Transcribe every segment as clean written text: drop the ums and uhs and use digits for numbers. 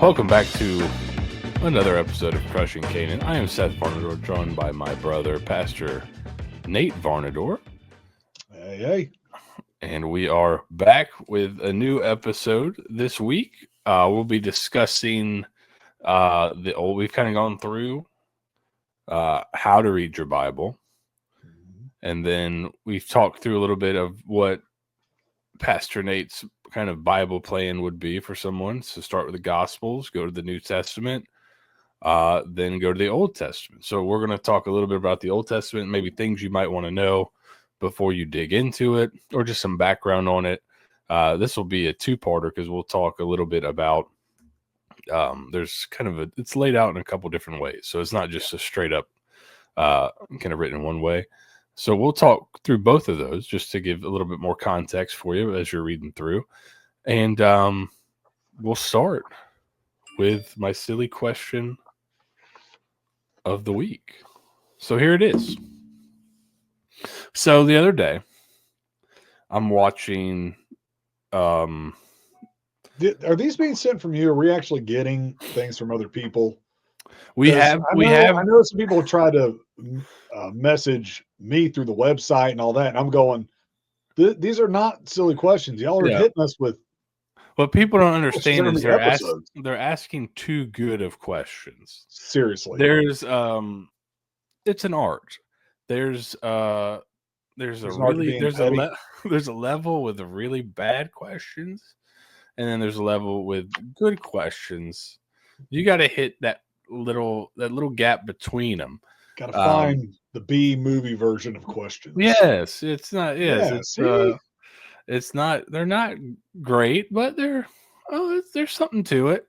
Welcome back to another episode of Crushing Canaan. I am Seth Varnadore, joined by my brother, Pastor Nate Varnadore. Hey. And we are back with a new episode this week. We'll be discussing we've kind of gone through how to read your Bible. And then we've talked through a little bit of what Pastor Nate's kind of Bible plan would be for someone. So start with the Gospels, go to the New Testament, then go to the Old Testament. So we're going to talk a little bit about the Old Testament, maybe things you might want to know before you dig into it, or just some background on it. This will be a two-parter because we'll talk a little bit about there's kind of it's laid out in a couple different ways. So it's not just a straight up kind of written in one way. So we'll talk through both of those just to give a little bit more context for you as you're reading through. And we'll start with my silly question of the week. So here it is. So the other day, I'm watching. Are these being sent from you? Are we actually getting things from other people? I know some people try to message me through the website and all that, and I'm going, these are not silly questions. Y'all are hitting us with. What people don't understand is they're asking too good of questions. Seriously, there's it's an art. There's a level with really bad questions, and then there's a level with good questions. You got to hit that little gap between them. Got to find the B movie version of questions. Yes, it's not. Yes, it's not. They're not great, but there's something to it.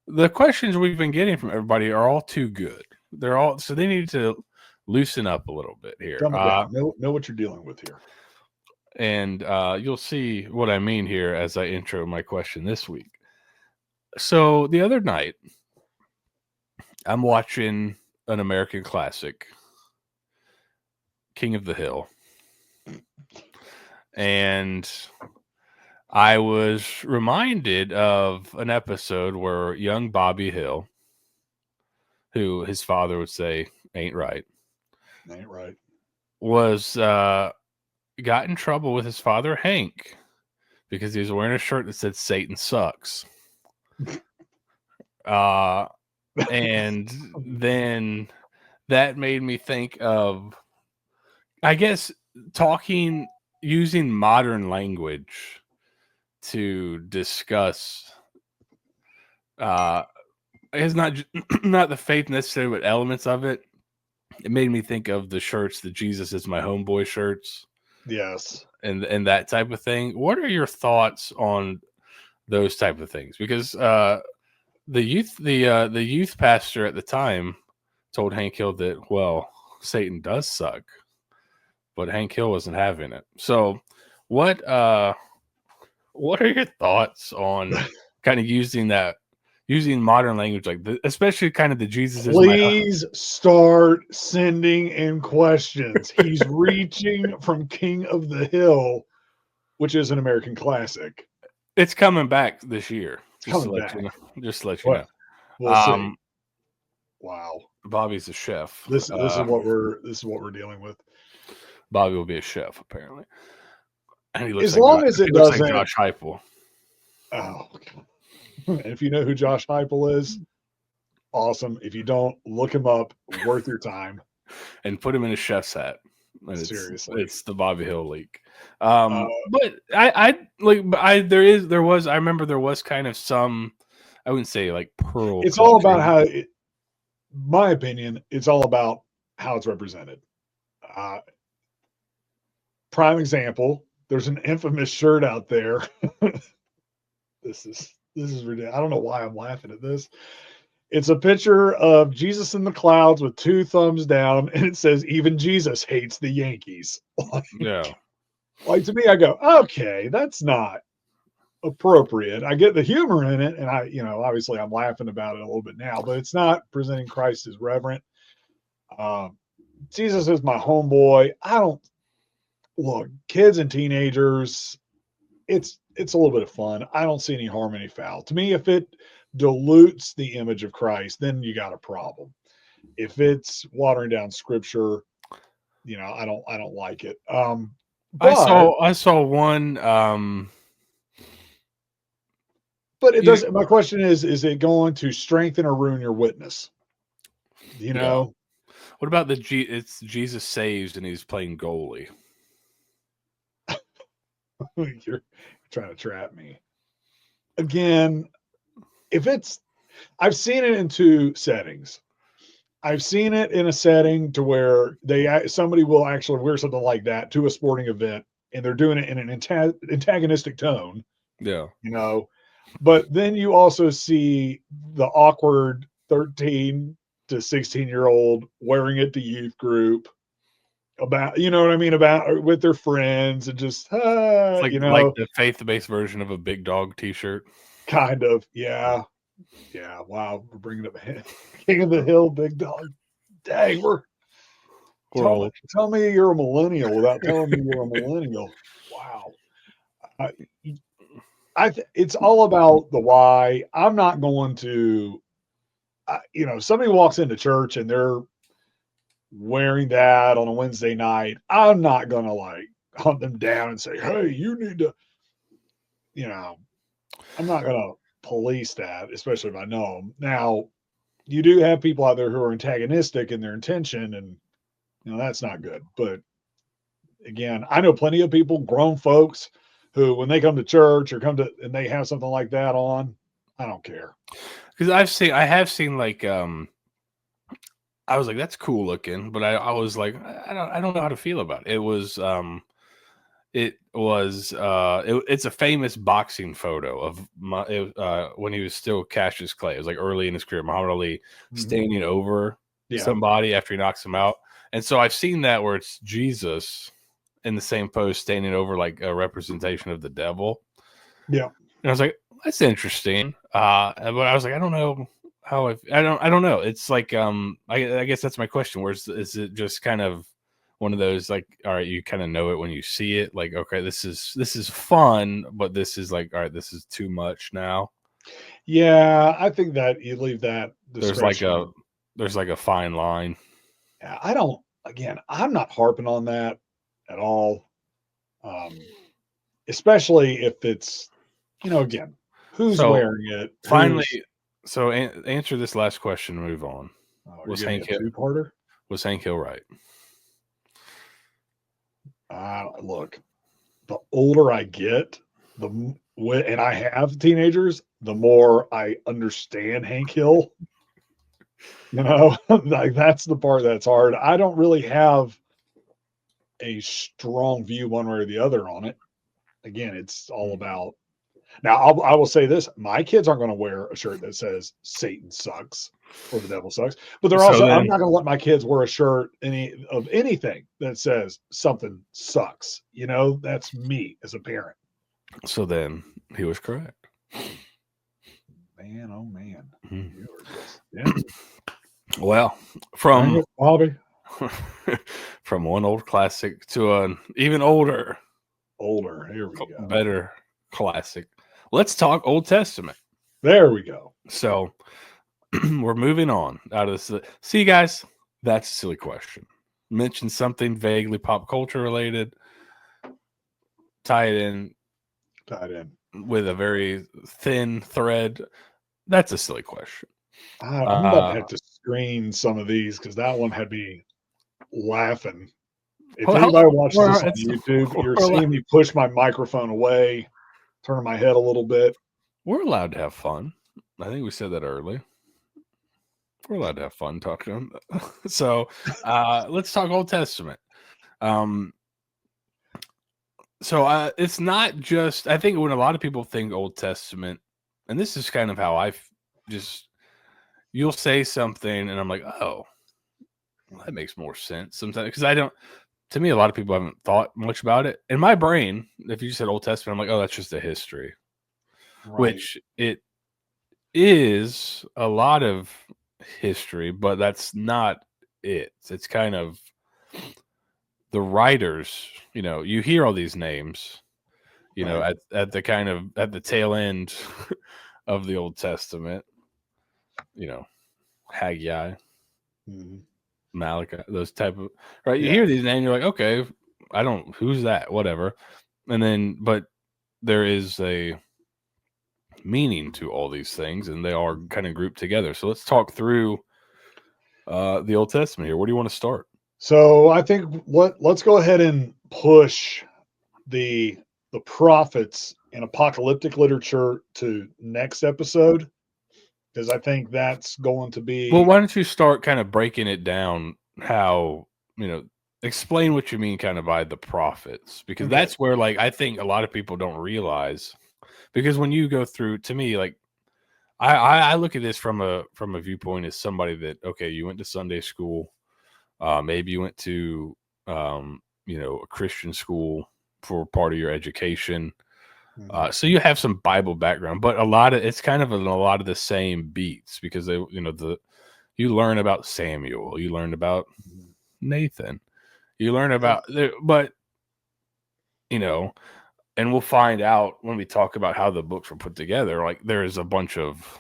The questions we've been getting from everybody are all too good. So they need to loosen up a little bit here. Know what you're dealing with here. And you'll see what I mean here as I intro my question this week. So the other night, I'm watching an American classic, King of the Hill. And I was reminded of an episode where young Bobby Hill, who his father would say ain't right, was got in trouble with his father Hank because he was wearing a shirt that said Satan sucks. And then that made me think of, I guess, using modern language to discuss it's not the faith necessarily, but elements of it. It made me think of the shirts, the Jesus is my homeboy shirts. Yes. And that type of thing. What are your thoughts on those type of things? Because the youth pastor at the time told Hank Hill that, well, Satan does suck, but Hank Hill wasn't having it. So what are your thoughts on kind of using modern language like this, especially kind of the Jesus is Please start sending in questions. He's reaching from King of the Hill, which is an American classic. It's coming back this year. Just to let you know. We'll see. Wow. Bobby's a chef. This is what we're dealing with. Bobby will be a chef, apparently. And he looks as long as it doesn't like Josh Heupel. Oh, and if you know who Josh Heupel is, awesome. If you don't, look him up. Worth your time. And put him in a chef's hat. Seriously, it's the Bobby Hill leak. But I remember there was kind of some, I wouldn't say like pearl. It's all about my opinion, it's all about how it's represented. Prime example, there's an infamous shirt out there. This is ridiculous. I don't know why I'm laughing at this. It's a picture of Jesus in the clouds with two thumbs down, and it says, even Jesus hates the Yankees. Like, to me, I go, okay, that's not appropriate. I get the humor in it, and obviously I'm laughing about it a little bit now, but it's not presenting Christ as reverent. Jesus is my homeboy. Look, kids and teenagers, it's a little bit of fun. I don't see any harm, any foul. To me, if it dilutes the image of Christ, then you got a problem. If it's watering down scripture, I don't like it. But I saw one. but it doesn't. My question is it going to strengthen or ruin your witness? Yeah. What about it's Jesus saves and he's playing goalie? You're trying to trap me again. I've seen it in two settings. I've seen it in a setting to where somebody will actually wear something like that to a sporting event, and they're doing it in an antagonistic tone. Yeah. But then you also see the awkward 13 to 16-year-old wearing it to youth group about, what I mean, about with their friends and just, It's like the faith-based version of a Big Dog T-shirt. Kind of, yeah. Yeah, wow, we're bringing up King of the Hill, Big Dog. Dang, tell me you're a millennial without telling me you're a millennial. Wow. It's all about the why. I'm not going to, somebody walks into church and they're wearing that on a Wednesday night. I'm not going to like hunt them down and say, hey, you need to, I'm not going to police that, especially if I know them. Now, you do have people out there who are antagonistic in their intention, and that's not good. But again, I know plenty of people, grown folks, who when they come to church or and they have something like that on, I don't care. Because I have seen like I was like, that's cool looking, but I was like, I don't know how to feel about it. It's a famous boxing photo of when he was still Cassius Clay. It was like early in his career, Muhammad Ali standing over somebody after he knocks him out. And so I've seen that where it's Jesus in the same pose standing over like a representation of the devil. Yeah. And I was like, that's interesting. But I was like, I don't know how I don't know. It's like I guess that's my question. Is it just kind of one of those like, all right, you kind of know it when you see it, like, okay, this is fun, but this is like, all right, this is too much now. Yeah, I think that you leave that discretion. There's like a fine line. Yeah, I'm not harping on that at all. Especially if it's, again, who's wearing it? Finally, so answer this last question and move on. Was Hank Hill two-parter? Was Hank Hill right? Look, the older I get, and I have teenagers, the more I understand Hank Hill. Like that's the part that's hard. I don't really have a strong view one way or the other on it. Again, it's all about. Now, I will say this: my kids aren't going to wear a shirt that says "Satan sucks" or "The devil sucks," but I'm not going to let my kids wear a shirt of anything that says something sucks. That's me as a parent. So then he was correct. Man, oh man. Mm-hmm. Yeah. Well, from Bobby, from one old classic to an even older. Here we go. Better classic. Let's talk Old Testament. There we go. So we're moving on out of this. See, guys, that's a silly question. Mention something vaguely pop culture related. Tie it in with a very thin thread. That's a silly question. I'm about to have to screen some of these because that one had me laughing. If anybody watches this on YouTube, you're seeing me push my microphone away, turn my head a little bit. We're allowed to have fun. I think we said that early. We're allowed to have fun talking. So let's talk Old Testament. So it's not just, I think when a lot of people think Old Testament, and this is kind of how you'll say something and I'm like, oh, well, that makes more sense sometimes. Because to me, a lot of people haven't thought much about it. In my brain, if you said Old Testament, I'm like, oh, that's just a history. Right. Which it is a lot of history, but that's not it. It's kind of the writers, you hear all these names, at the tail end of the Old Testament, Haggai, Mhm. Malachi, those type of, right? You Yeah. hear these names, you're like, okay, who's that? Whatever. And then, but there is a meaning to all these things, and they are kind of grouped together. So let's talk through the Old Testament here. Where do you want to start? So I think let's go ahead and push the prophets and apocalyptic literature to next episode, because I think that's going to Well, be why don't you start kind of breaking it down? How, explain what you mean kind of by the prophets, because okay. that's where, like, I think a lot of people don't realize, because when you go through, to me, like, I look at this from a viewpoint as somebody that, okay, you went to Sunday school, maybe you went to a Christian school for part of your education, Mhm. so you have some Bible background, but it's kind of a lot of the same beats, because you learn about Samuel, you learn about Mhm. Nathan, you learn Yeah. about but you know and we'll find out when we talk about how the books were put together, like, there is a bunch of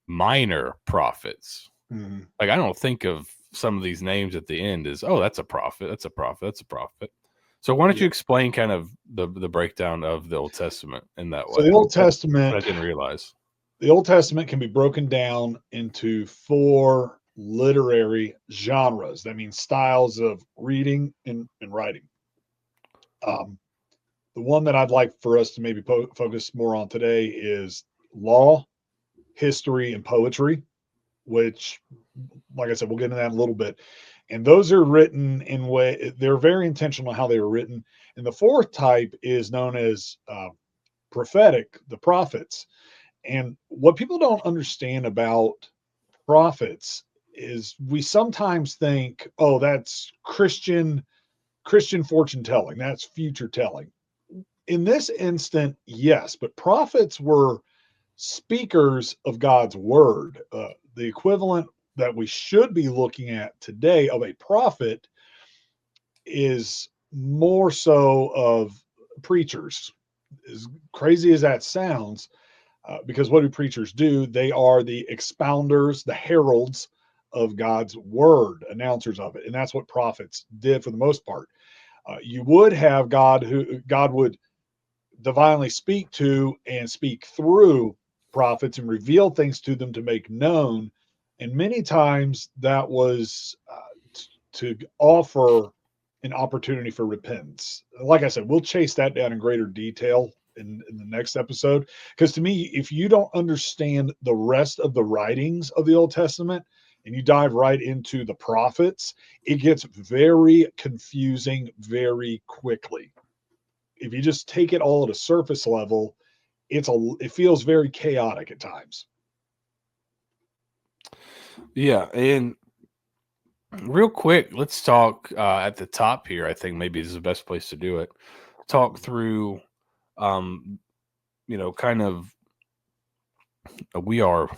minor prophets. Mhm. Like, I don't think of some of these names at the end as, oh, that's a prophet, that's a prophet, that's a prophet. So why don't Yeah. you explain kind of the breakdown of the Old Testament in that So way? That's what I Testament, didn't realize. the Old Testament can be broken down into 4 literary genres. That means styles of reading and writing. Um, the one that I'd like for us to maybe focus more on today is law, history, and poetry, which, like I said, we'll get into that in a little bit. And those are written in way, they're very intentional how they were written. And the fourth type is known as prophetic, the prophets. And what people don't understand about prophets is we sometimes think, oh, that's Christian fortune telling, that's future telling. In this instant, yes, but prophets were speakers of God's word. The equivalent that we should be looking at today of a prophet is more so of preachers. As crazy as that sounds, because what do preachers do? They are the expounders, the heralds of God's word, announcers of it, and that's what prophets did for the most part. You would have God would divinely speak to and speak through prophets and reveal things to them to make known. And many times that was to offer an opportunity for repentance. Like I said, we'll chase that down in greater detail in the next episode. Because to me, if you don't understand the rest of the writings of the Old Testament and you dive right into the prophets, it gets very confusing very quickly. If you just take it all at a surface level, it feels very chaotic at times. Yeah, and real quick, let's talk at the top here. I think maybe this is the best place to do it. Talk through, um, kind of, we are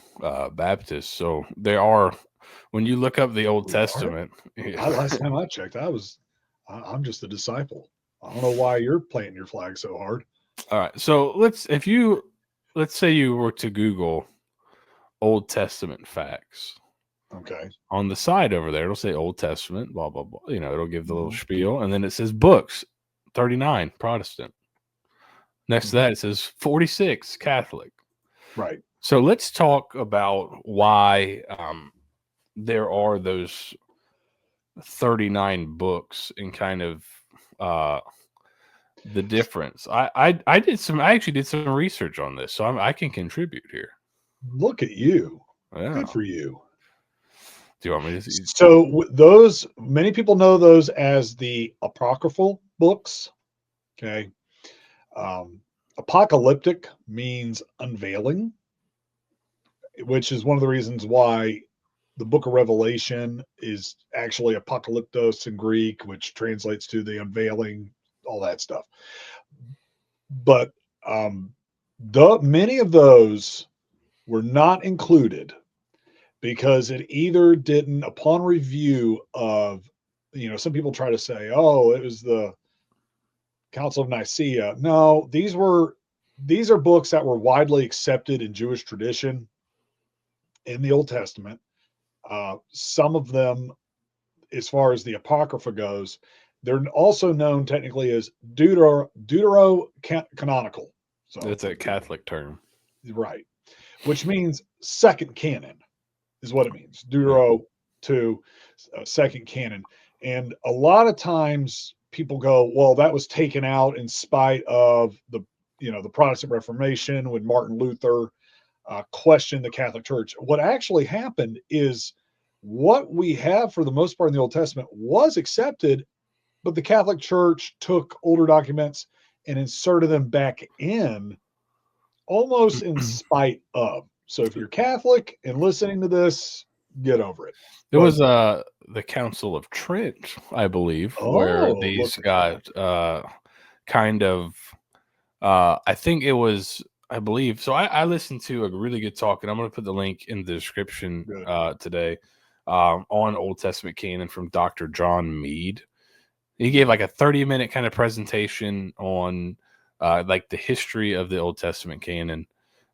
Baptists, so there are, when you look up the Old We are. Testament. Last time I checked, I'm just a disciple. I don't know why you're planting your flag so hard. All right, so let's say you were to Google Old Testament facts. Okay. On the side over there, it'll say Old Testament, blah blah blah. It'll give the little Mhm. spiel, and then it says books, 39 Protestant. Next to Mhm. that, it says 46 Catholic. Right. So let's talk about why there are those 39 books, and kind of uh, the difference. I actually did some research on this, so I can contribute here. Look at you. Good Yeah. for you. Do you want me to see? So those many people know those as the apocryphal books. Okay. Um, apocalyptic means unveiling, which is one of the reasons why the book of Revelation is actually apocalyptos in Greek, which translates to the unveiling, all that stuff. But um, many of those were not included because it either didn't, upon review of, some people try to say, oh, it was the Council of Nicaea. No, these were these are books that were widely accepted in Jewish tradition in the Old Testament. Some of them, as far as the Apocrypha goes, they're also known technically as deuterocanonical. So That's a Catholic term. right, which means second canon is what it means. Yeah. Deutero to second canon. And a lot of times people go, well, that was taken out in spite of the Protestant Reformation when Martin Luther questioned the Catholic Church. What actually happened is what we have for the most part in the Old Testament was accepted, but the Catholic Church took older documents and inserted them back in almost in spite of. So if you're Catholic and listening to this, get over it. There was the Council of Trent, I believe, where these got kind of I think it was, I believe. So I listened to a really good talk, and I'm going to put the link in the description today on Old Testament canon from Dr. John Mead. He gave like a 30-minute kind of presentation on like the history of the Old Testament canon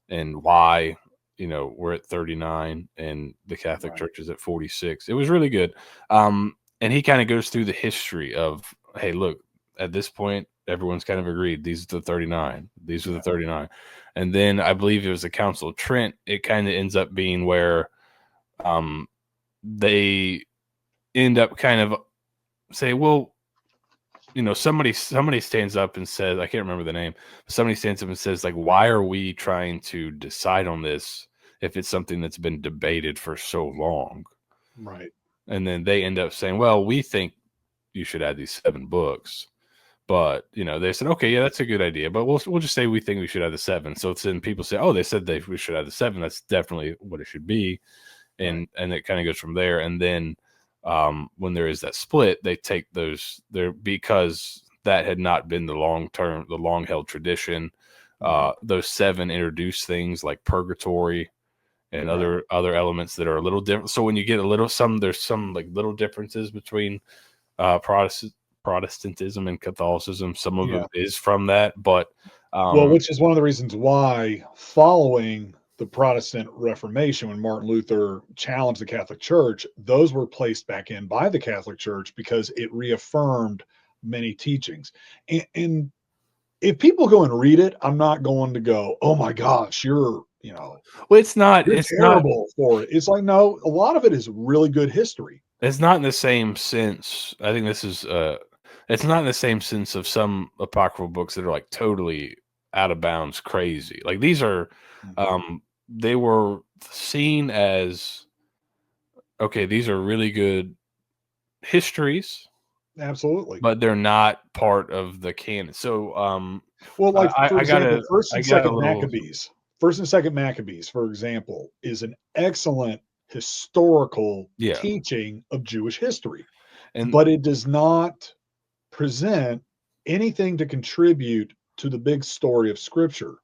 and why, we're at 39 and the Catholic Church is at 46. It was really good. And he kind of goes through the history of, hey, look, at this point, everyone's kind of agreed. These are the 39. These are the 39. And then I believe it was the Council of Trent. It kind of ends up being where they end up kind of say, well, somebody stands up and says, I can't remember the name, but somebody stands up and says, like, why are we trying to decide on this if it's something that's been debated for so long? Right. And then they end up saying, well, we think you should add these 7 books. But, they said, okay, yeah, that's a good idea. But we'll just say we think we should add the 7. So then people say, oh, they said we should add the 7. That's definitely what it should be. And it kind of goes from there. And then when there is that split, they take those there because that had not been the long held tradition. Those 7 introduce things like purgatory and other elements that are a little different. So when you get there's some like little differences between Protestantism and Catholicism. Some of it is from that, but which is one of the reasons why following the Protestant Reformation, when Martin Luther challenged the Catholic Church, those were placed back in by the Catholic Church because it reaffirmed many teachings. And if people go and read it, I'm not going to go, oh my gosh, you're well, it's terrible for it. It's like, no, a lot of it is really good history. It's not in the same sense. I think this is it's not in the same sense of some apocryphal books that are like totally out of bounds crazy. Like these are they were seen as, okay, these are really good histories. Absolutely. But they're not part of the canon. So well, like for example, First and Second Maccabees. First and Second Maccabees, for example, is an excellent historical teaching of Jewish history. But it does not present anything to contribute to the big story of Scripture.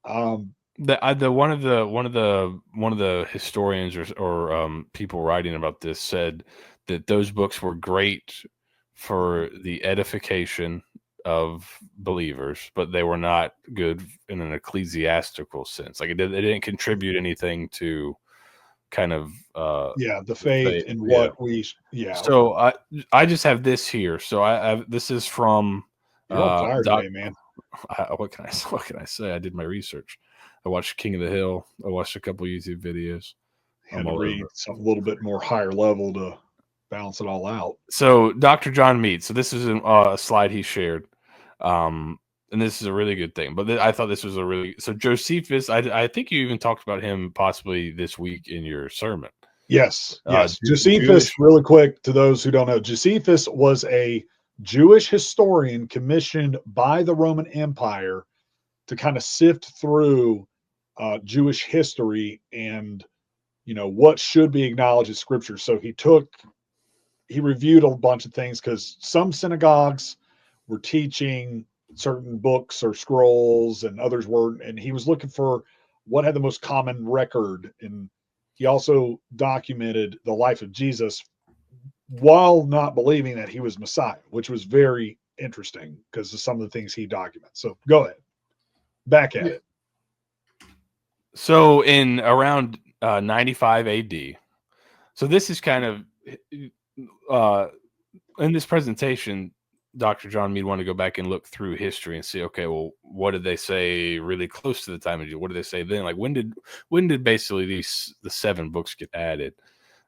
One of the historians or people writing about this said that those books were great for the edification of believers, but they were not good in an ecclesiastical sense. Like it didn't contribute anything to kind of the faith and what we So I just have this here. So this is from you're on fire today, man. What can I say? I did my research. I watched King of the Hill. I watched a couple YouTube videos. I had to read something a little bit more higher level to balance it all out. So Dr. John Mead. So this is a slide he shared. And this is a really good thing. But I thought this was so Josephus, I think you even talked about him possibly this week in your sermon. Yes. Josephus, really quick to those who don't know, Josephus was a Jewish historian commissioned by the Roman Empire to kind of sift through Jewish history and, what should be acknowledged as Scripture. So he reviewed a bunch of things because some synagogues were teaching certain books or scrolls and others weren't. And he was looking for what had the most common record. And he also documented the life of Jesus while not believing that he was Messiah, which was very interesting because of some of the things he documents. So go ahead. back at it. So in around 95 AD, so this is kind of in this presentation, Dr. John Mead wanted to go back and look through history and see, okay, well, what did they say really close to the time of Jesus? What did they say then? Like when did basically the 7 books get added?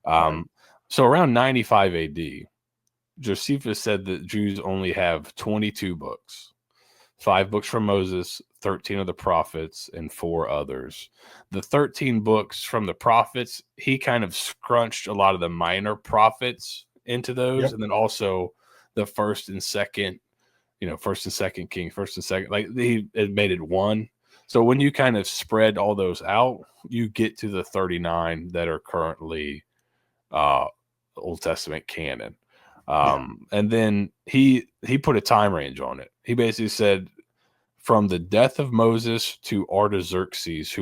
Right. So around 95 AD, Josephus said that Jews only have 22 books. 5 books from Moses, 13 of the prophets, and 4 others. The 13 books from the prophets, he kind of scrunched a lot of the minor prophets into those, Yep. and then also the first and second King, first and second, like he had made it one. So when you kind of spread all those out, you get to the 39 that are currently Old Testament canon. And then he put a time range on it. He basically said from the death of Moses to Artaxerxes,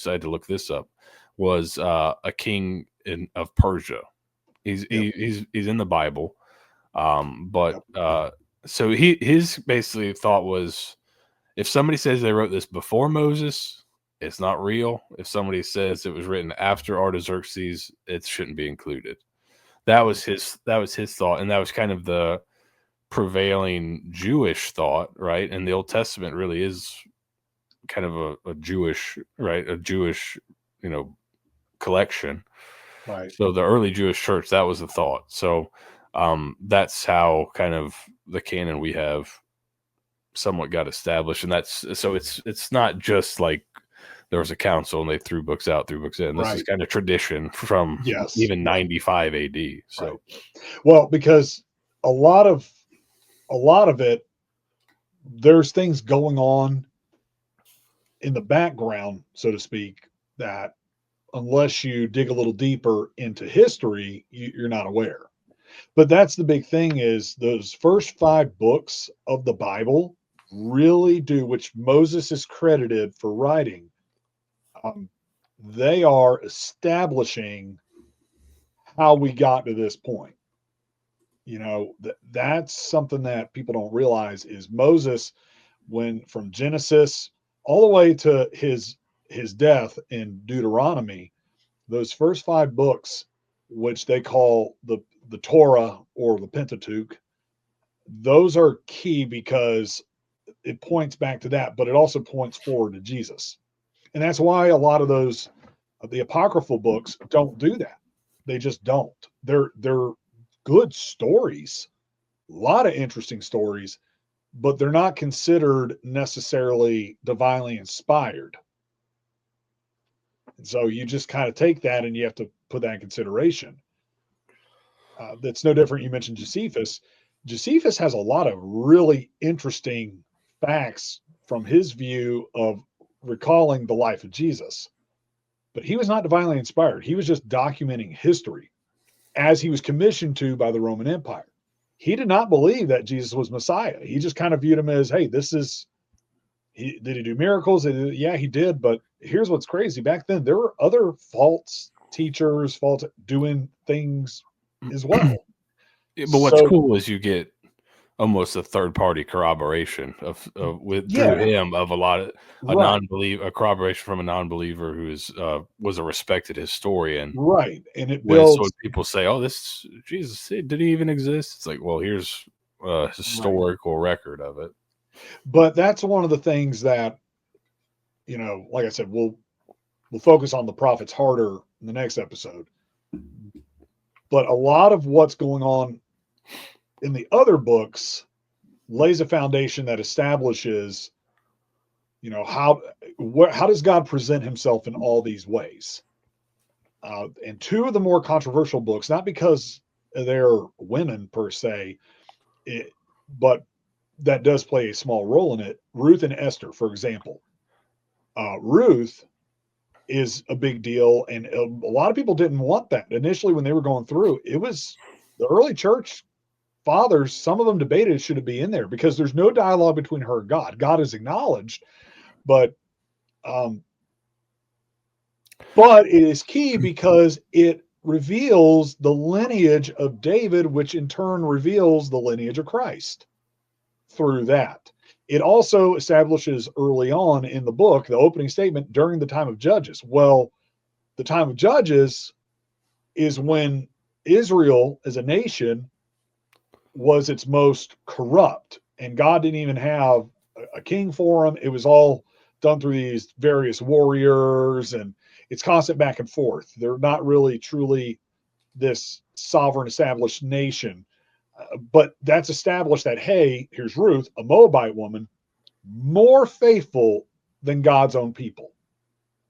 I had to look this up, was a king of Persia. He's in the Bible. So his basically thought was, if somebody says they wrote this before Moses, it's not real. If somebody says it was written after Artaxerxes, it shouldn't be included. That was his thought, and that was kind of the prevailing Jewish thought, right? And the Old Testament really is kind of a Jewish, right? A Jewish, collection. Right. So the early Jewish church, that was the thought. So that's how kind of the canon we have somewhat got established, and it's not just like there was a council and they threw books out, threw books in. This is kind of tradition from even 95 AD. So, right. Well, because a lot of it, there's things going on in the background, so to speak, that unless you dig a little deeper into history, you're not aware. But that's the big thing, is those first 5 books of the Bible really do, which Moses is credited for writing. They are establishing how we got to this point. That's something that people don't realize, is Moses, when from Genesis all the way to his death in Deuteronomy, those first 5 books, which they call the Torah or the Pentateuch, those are key because it points back to that, but it also points forward to Jesus. And that's why a lot of those the apocryphal books don't do that. They just don't. They're good stories, a lot of interesting stories, but they're not considered necessarily divinely inspired. And so you just kind of take that and you have to put that in consideration. That's no different. You mentioned Josephus. Josephus has a lot of really interesting facts from his view of recalling the life of Jesus. But he was not divinely inspired. He was just documenting history as he was commissioned to by the Roman Empire. He did not believe that Jesus was Messiah. He just kind of viewed him as, hey, did he do miracles? Yeah, he did. But here's what's crazy. Back then, there were other false teachers, doing things as well. But what's cool is you get almost a third-party corroboration through him of a lot of a corroboration from a non-believer who was a respected historian, right? And it builds. So when people say, "Oh, this Jesus, did he even exist?" It's like, well, here's a historical record of it. But that's one of the things that, like I said, we'll focus on the prophets harder in the next episode. But a lot of what's going on in the other books lays a foundation that establishes, how does God present himself in all these ways? And 2 of the more controversial books, not because they're women per se, but that does play a small role in it. Ruth and Esther, for example. Ruth is a big deal, and a lot of people didn't want that initially when they were going through. It was the early church fathers, some of them debated it should be in there because there's no dialogue between her and God. God is acknowledged, but it is key because it reveals the lineage of David, which in turn reveals the lineage of Christ. through that. It also establishes early on in the book, the opening statement, during the time of Judges. Well, the time of Judges is when Israel as a nation was its most corrupt, and God didn't even have a king for them. It was all done through these various warriors, and it's constant back and forth. They're not really truly this sovereign established nation. But that's established that, hey, here's Ruth, a Moabite woman, more faithful than God's own people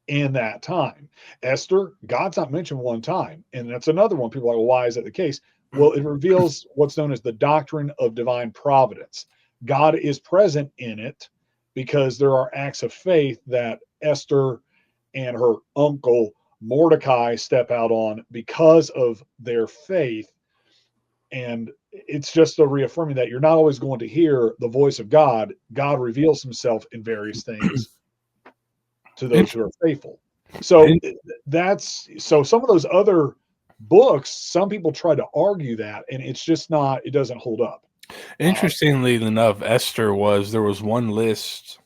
in that time. Esther, God's not mentioned one time. And that's another one. People are like, well, why is that the case? Well, it reveals what's known as the doctrine of divine providence. God is present in it because there are acts of faith that Esther and her uncle Mordecai step out on because of their faith. And it's just a reaffirming that you're not always going to hear the voice of God. God reveals himself in various things to those who are faithful. So some of those other books, some people try to argue that, and it's just not, it doesn't hold up. Interestingly enough, there was one list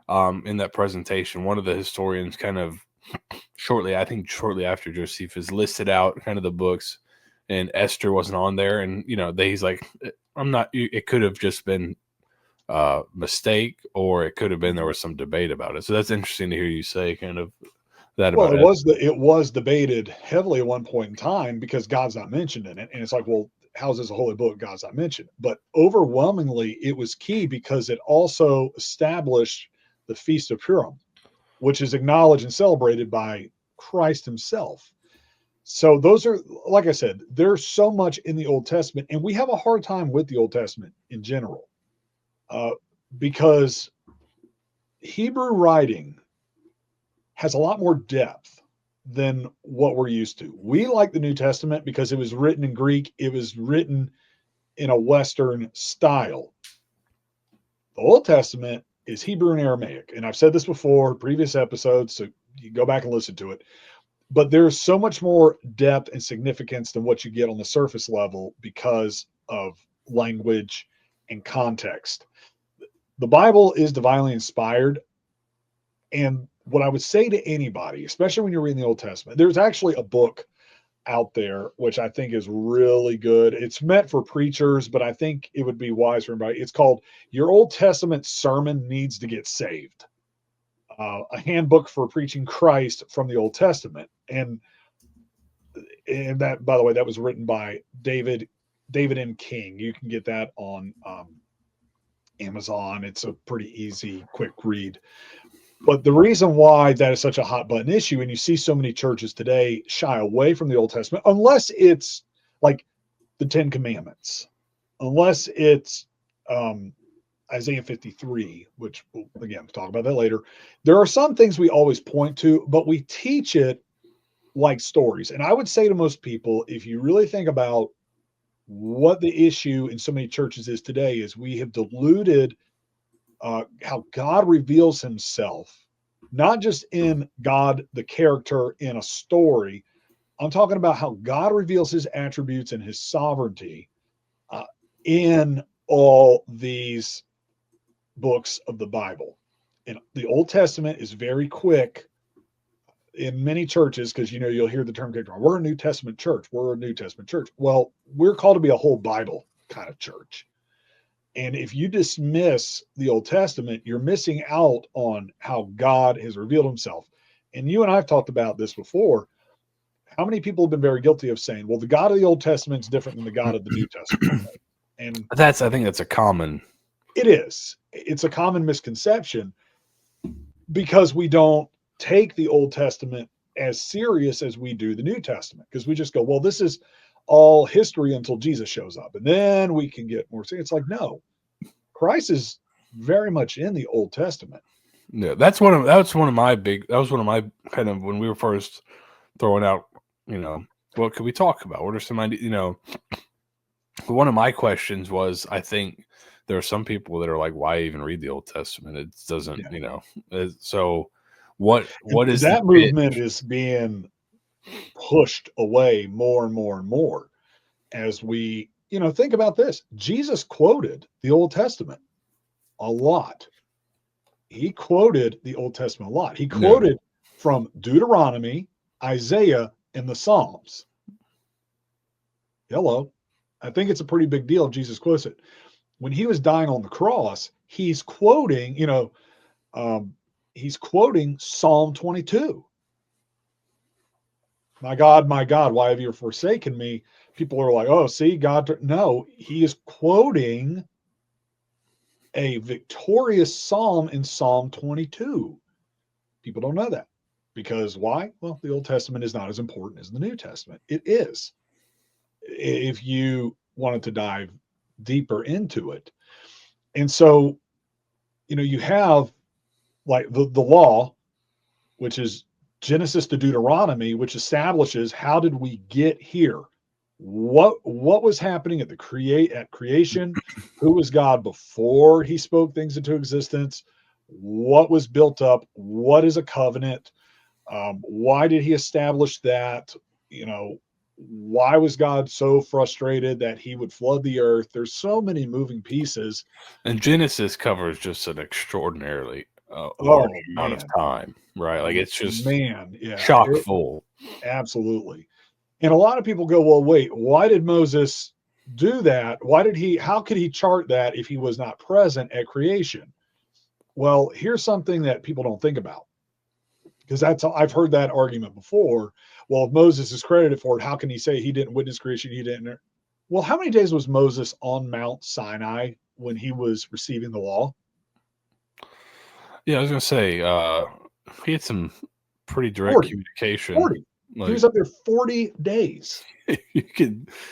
in that presentation. One of the historians kind of shortly after Josephus listed out kind of the books, and Esther wasn't on there. And, he's like, it could have just been a mistake, or it could have been there was some debate about it. So that's interesting to hear you say kind of that about it. It was debated heavily at one point in time because God's not mentioned in it. And it's like, well, how's this a holy book? God's not mentioned. But overwhelmingly, it was key because it also established the Feast of Purim, which is acknowledged and celebrated by Christ himself. So those are, like I said, there's so much in the Old Testament, and we have a hard time with the Old Testament in general because Hebrew writing has a lot more depth than what we're used to. We like the New Testament because it was written in Greek. It was written in a Western style. The Old Testament is Hebrew and Aramaic. And I've said this before, previous episodes, so you go back and listen to it. But there's so much more depth and significance than what you get on the surface level because of language and context. The Bible is divinely inspired. And what I would say to anybody, especially when you're reading the Old Testament, there's actually a book out there, which I think is really good. It's meant for preachers, but I think it would be wise for everybody. It's called Your Old Testament Sermon Needs to Get Saved. A handbook for preaching Christ from the Old Testament. And that, by the way, that was written by David M. King. You can get that on Amazon. It's a pretty easy, quick read. But the reason why that is such a hot button issue, and you see so many churches today shy away from the Old Testament, unless it's like the Ten Commandments, unless it's Isaiah 53, which we'll talk about that later. There are some things we always point to, but we teach it like stories. And I would say to most people, if you really think about what the issue in so many churches is today, is we have diluted how God reveals himself, not just in God, the character in a story. I'm talking about how God reveals his attributes and his sovereignty in all these books of the Bible. And the Old Testament is very quick in many churches because, you'll hear the term, we're a New Testament church. We're a New Testament church. Well, we're called to be a whole Bible kind of church. And if you dismiss the Old Testament, you're missing out on how God has revealed himself. And you and I have talked about this before. How many people have been very guilty of saying, well, the God of the Old Testament is different than the God of the New Testament? And I think that's a common. It is. It's a common misconception because we don't take the Old Testament as serious as we do the New Testament, because we just go, well, this is all history until Jesus shows up, and then we can get more serious. It's like, no, Christ is very much in the Old Testament. Yeah, that was one of my kind of, when we were first throwing out, what could we talk about? What are some ideas? One of my questions was, I think there are some people that are like, why even read the Old Testament? It doesn't, so what is that movement is being pushed away more and more and more as we, think about this. Jesus quoted the Old Testament. a lot. He quoted the Old Testament a lot. He quoted from Deuteronomy, Isaiah, and the Psalms. Hello. I think it's a pretty big deal if Jesus quotes it. When he was dying on the cross, he's quoting, he's quoting Psalm 22. My God, why have you forsaken me? People are like, oh, see, God. No, he is quoting a victorious psalm in Psalm 22. People don't know that. Because why? Well, the Old Testament is not as important as the New Testament. It is, if you wanted to dive deeper into it. And so, you have like the law, which is Genesis to Deuteronomy, which establishes how did we get here? What was happening at creation? Who was God before he spoke things into existence? What was built up? What is a covenant? Why did he establish that? Why was God so frustrated that he would flood the earth? There's so many moving pieces. And Genesis covers just an extraordinarily large amount of time, right? Like it's just chock full. Absolutely. And a lot of people go, well, wait, why did Moses do that? How could he chart that if he was not present at creation? Well, here's something that people don't think about. Because I've heard that argument before. Well, if Moses is credited for it, how can he say he didn't witness creation? He didn't. Well, how many days was Moses on Mount Sinai when he was receiving the law? Yeah, I was going to say, he had some pretty direct communication. 40. He was up there 40 days.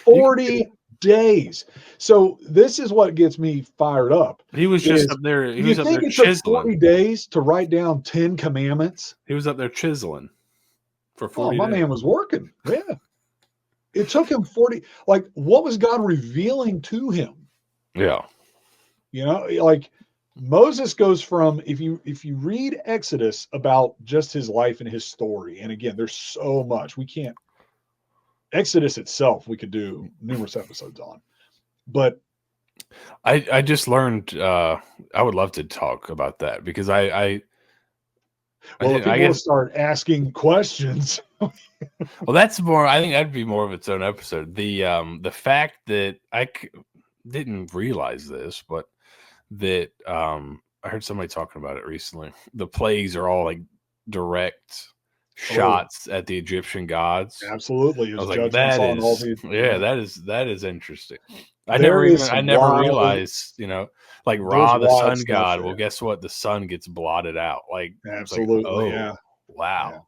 40 days. So this is what gets me fired up. He was just up there. He was up there chiseling. 40 days to write down 10 commandments. He was up there chiseling for 40 days. My man was working. Yeah. It took him 40. Like, what was God revealing to him? Yeah. Like Moses goes from, if you read Exodus about just his life and his story, and again, there's so much. Exodus itself, we could do numerous episodes on. But I just learned, I would love to talk about that because if people start asking questions. Well, that's more, I think that'd be more of its own episode. The fact that I didn't realize this, but that I heard somebody talking about it recently. The plagues are all like direct shots at the Egyptian gods. Absolutely. I was like, that is interesting. I never realized, like Ra, the sun god. Well, guess what? The sun gets blotted out. Like, absolutely. Wow.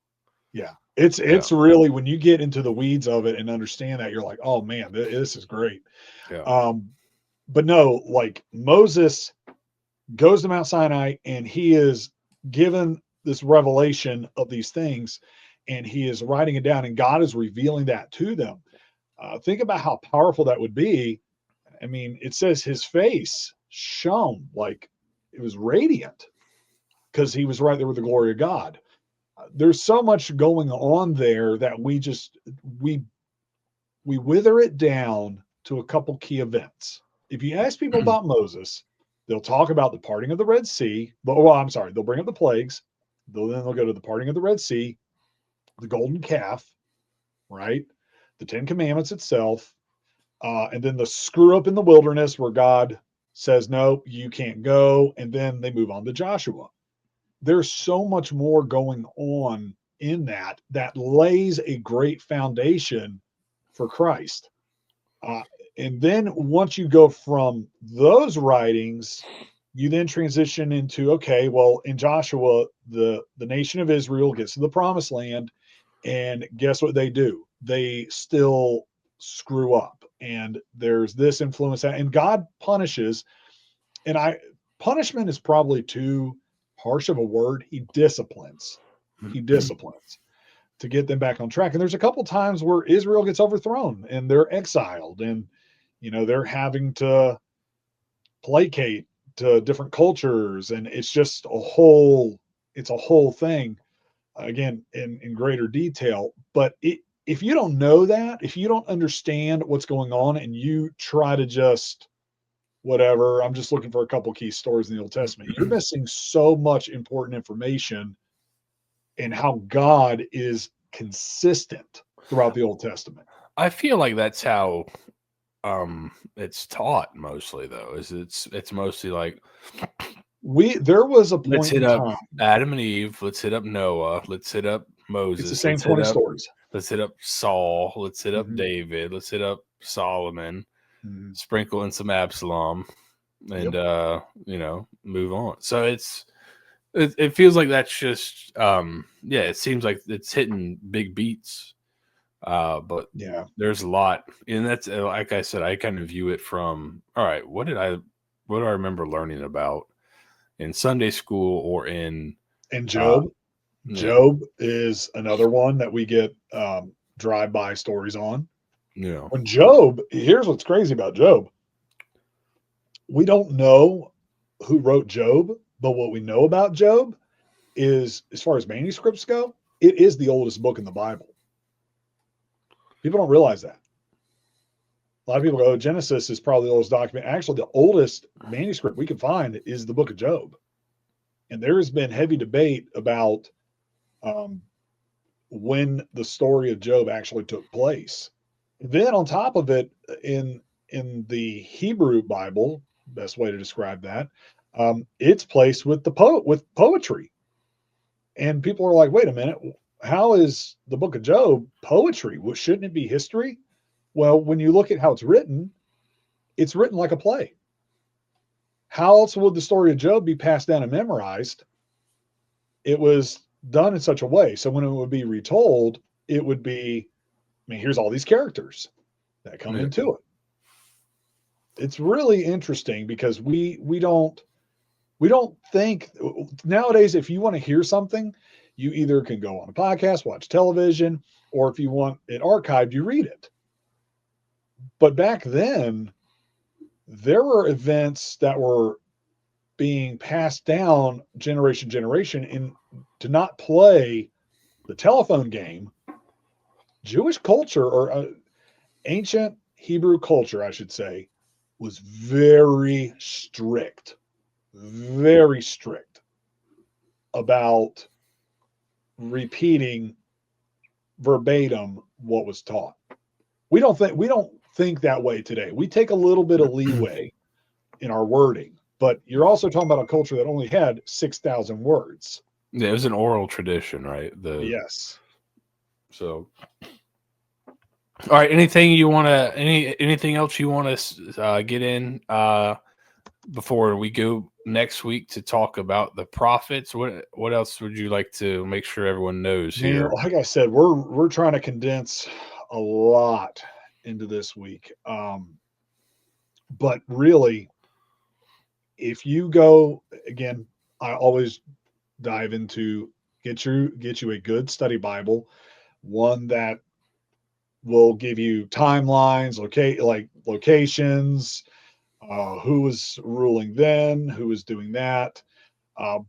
Yeah. It's really, when you get into the weeds of it and understand that, you're like, oh man, this is great. Yeah. But no, like Moses goes to Mount Sinai and he is given this revelation of these things and he is writing it down and God is revealing that to them. Think about how powerful that would be. I mean, it says his face shone like it was radiant because he was right there with the glory of God. There's so much going on there that we wither it down to a couple key events. If you ask people about Moses, they'll talk about the parting of the Red Sea. They'll bring up the plagues. Then they'll go to the parting of the Red Sea, the golden calf, right? The 10 Commandments itself, and then the screw up in the wilderness where God says, no, you can't go. And then they move on to Joshua. There's so much more going on in that lays a great foundation for Christ. And then once you go from those writings, you then transition into, okay, well, in Joshua, the nation of Israel gets to the promised land, and guess what they do? They still screw up, and there's this influence, and God punishes, and punishment is probably too harsh of a word. He disciplines to get them back on track. And there's a couple times where Israel gets overthrown and they're exiled, and they're having to placate to different cultures, and it's just a whole thing, again, in greater detail. But if you don't know that, if you don't understand what's going on and you try to just whatever. I'm just looking for a couple key stories in the Old Testament. You're missing so much important information in how God is consistent throughout the Old Testament. I feel like that's how it's taught mostly, though. It's mostly like, There was a let's point hit in up time. Adam and Eve, let's hit up Noah, let's hit up It's the Moses, same 20 stories. let's hit up Saul, let's hit up Mhm. David, let's hit up Solomon, Mhm. sprinkle in some Absalom, and move on. So it feels like that's just it seems like it's hitting big beats, but Yeah. there's a lot, and that's like I said, I kind of view it from, all right, what do I remember learning about in Sunday school or in And uh, Job. Job is another one that we get drive-by stories on. yeah. When Job, here's what's crazy about Job. We don't know who wrote Job, but what we know about Job is, as far as manuscripts go, it is the oldest book in the Bible. People don't realize that. A lot of people go, Genesis is probably the oldest document. Actually, the oldest manuscript we can find is the book of Job. And there has been heavy debate about when the story of Job actually took place. Then on top of it, in the Hebrew Bible, best way to describe that, it's placed with with poetry. And people are like, wait a minute, how is the book of Job poetry? Well, shouldn't it be history? Well, when you look at how it's written like a play. How else would the story of Job be passed down and memorized? It was done in such a way. So when it would be retold, it would be, I mean, here's all these characters that come into it. It's really interesting because we don't think nowadays, if you want to hear something, you either can go on a podcast, watch television, or if you want it archived, you read it. But back then, there were events that were being passed down generation to generation, and to not play the telephone game. Jewish culture, or ancient Hebrew culture, I should say, was very strict about repeating verbatim what was taught. We don't think that way today. We take a little bit of leeway in our wording, but you're also talking about a culture that only had 6,000 words. Yeah, it was an oral tradition, right? Yes. So, all right. Anything else you want to get in before we go next week to talk about the prophets? What else would you like to make sure everyone knows here? Like I said, we're trying to condense a lot into this week. But really, if you go again, I always dive into get you a good study Bible, one that will give you timelines, locations, who was ruling then, who was doing that.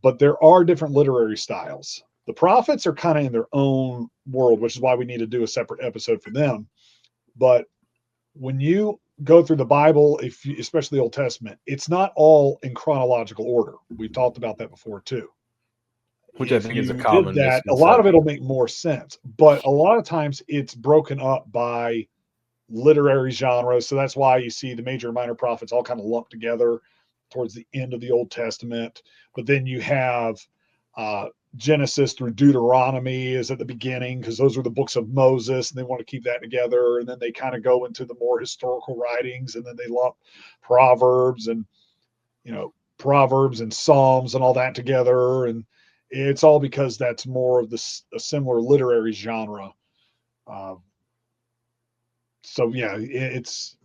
But there are different literary styles. The prophets are kind of in their own world, which is why we need to do a separate episode for them. But when you go through the Bible, especially the Old Testament, it's not all in chronological order. We've talked about that before too. Which I If think is a you did common that, a lot of misconception. it'll make more sense. But a lot of times it's broken up by literary genres. So that's why you see the major and minor prophets all kind of lumped together towards the end of the Old Testament. But then you have Genesis through Deuteronomy is at the beginning, because those are the books of Moses, and they want to keep that together. And then they kind of go into the more historical writings, and then they lump Proverbs and Proverbs and Psalms and all that together. And it's all because that's more of a similar literary genre. So yeah, it's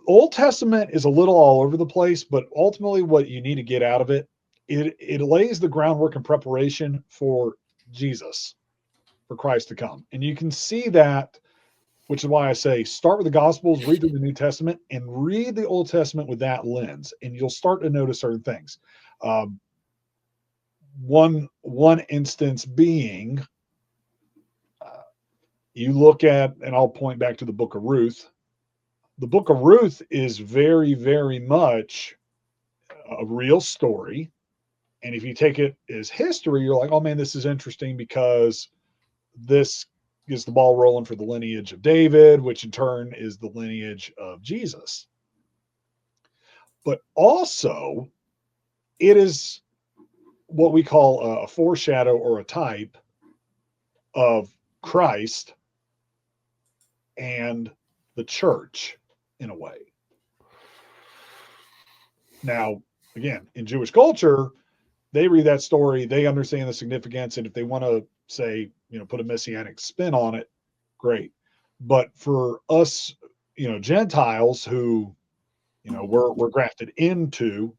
Old Testament is a little all over the place, but ultimately what you need to get out of it lays the groundwork and preparation for Jesus, for Christ to come. And you can see that, which is why I say start with the Gospels, read through the New Testament, and read the Old Testament with that lens, and you'll start to notice certain things. One instance being, you look at, and I'll point back to the book of Ruth. the book of Ruth is very, very much a real story. And if you take it as history, you're like, oh man, this is interesting because this gets the ball rolling for the lineage of David, which in turn is the lineage of Jesus. But also, it is what we call a foreshadow or a type of Christ and the church in a way. Now, again, in Jewish culture, they read that story, they understand the significance, and if they want to say, put a messianic spin on it, great. But for us, Gentiles who, we're grafted into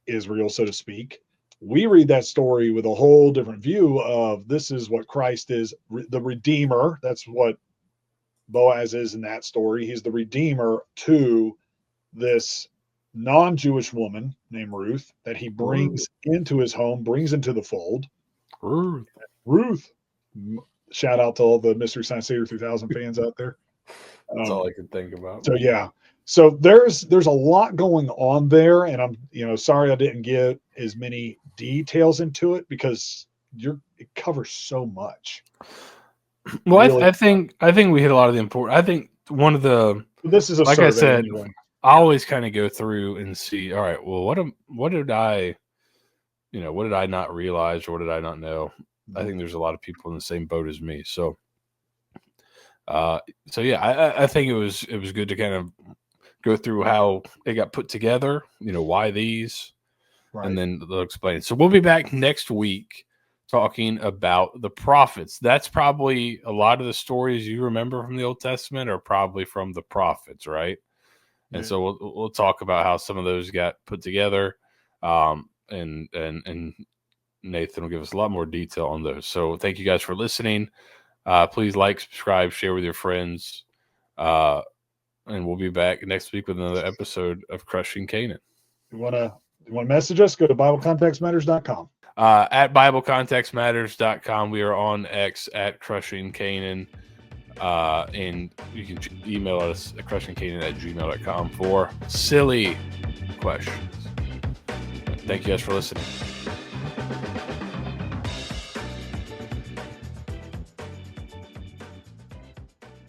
Israel, so to speak, we read that story with a whole different view of this is what Christ is, the Redeemer. That's what Boaz is in that story. He's the Redeemer to this non-Jewish woman named Ruth that he brings into his home, brings into the fold. Ruth. Shout out to all the Mystery Science Theater 3000 fans out there. That's all I can think about. So yeah. So there's a lot going on there, and I'm sorry I didn't get as many details into it because it covers so much. Well, really, I think we hit a lot of the important. I think one of the this is a like survey, I said, anyway. I always kind of go through and see. All right, well, what did I not realize, or what did I not know? I think there's a lot of people in the same boat as me. So, yeah, I think it was good to kind of go through how it got put together. Why these, right. And then they'll explain it. So we'll be back next week talking about the prophets. That's probably a lot of the stories you remember from the Old Testament are probably from the prophets, right? Yeah. And so we'll talk about how some of those got put together, and Nathan will give us a lot more detail on those. So thank you guys for listening. Please like, subscribe, share with your friends, and we'll be back next week with another episode of Crushing Canaan. You want to message us? Go to BibleContextMatters.com. At BibleContextMatters.com. We are on X at Crushing Canaan. And you can email us at crushingcanaan@gmail.com for silly questions. Thank you guys for listening.